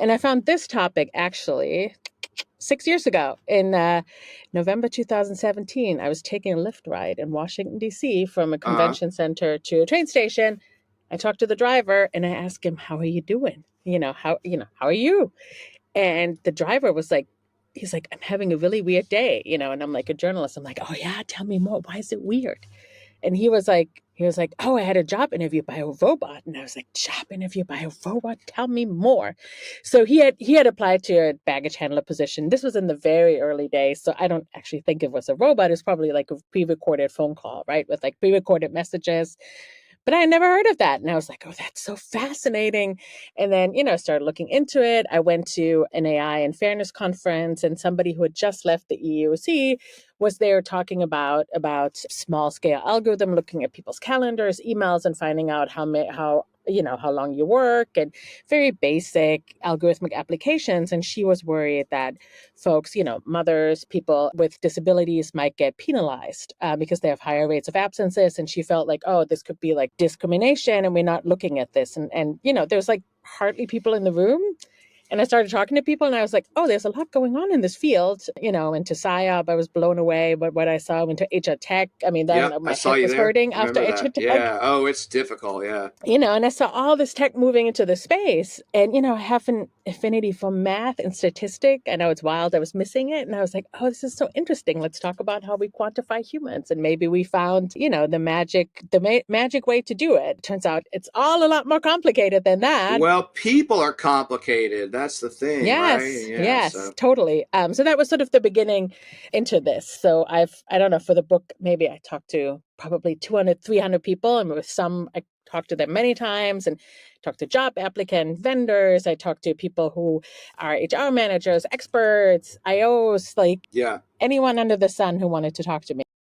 And I found this topic actually 6 years ago in November 2017. I was taking a Lyft ride in Washington, D.C. from a Uh-huh. convention center to a train station. I talked to the driver and I asked him, how are you doing? How are you? And the driver was like, he's like, I'm having a really weird day, and I'm like a journalist. I'm like, oh yeah, tell me more. Why is it weird? And he was like, oh, I had a job interview by a robot. And I was like, job interview by a robot? Tell me more. So he had applied to a baggage handler position. This was in the very early days. So I don't actually think it was a robot. It was probably like a pre-recorded phone call, right? With like pre-recorded messages. But I had never heard of that. And I was like, oh, that's so fascinating. And then, started looking into it. I went to an AI and fairness conference, and somebody who had just left the EEOC was there talking about small scale algorithm, looking at people's calendars, emails, and finding out how long you work, and very basic algorithmic applications. And she was worried that folks, mothers, people with disabilities might get penalized because they have higher rates of absences. And she felt like, oh, this could be like discrimination and we're not looking at this. And there's like hardly people in the room. And I started talking to people and I was like, oh, there's a lot going on in this field. Into PsyOp, I was blown away by what I saw. I went to HR Tech. I mean, then Yep, I my saw head you was there. hurting I after remember HR that. Tech. Yeah. Oh, it's difficult. Yeah. And I saw all this tech moving into the space. And, I have an affinity for math and statistic. I know it's wild. I was missing it. And I was like, oh, this is so interesting. Let's talk about how we quantify humans. And maybe we found, the magic way to do it. Turns out it's all a lot more complicated than that. Well, people are complicated. That's the thing, right? Yes, Yeah. yes, So, totally. So that was sort of the beginning into this. So I don't know, for the book, maybe I talked to probably 200, 300 people, and with some, I talked to them many times and talked to job applicant vendors. I talked to people who are HR managers, experts, IOs, like yeah. anyone under the sun who wanted to talk to me.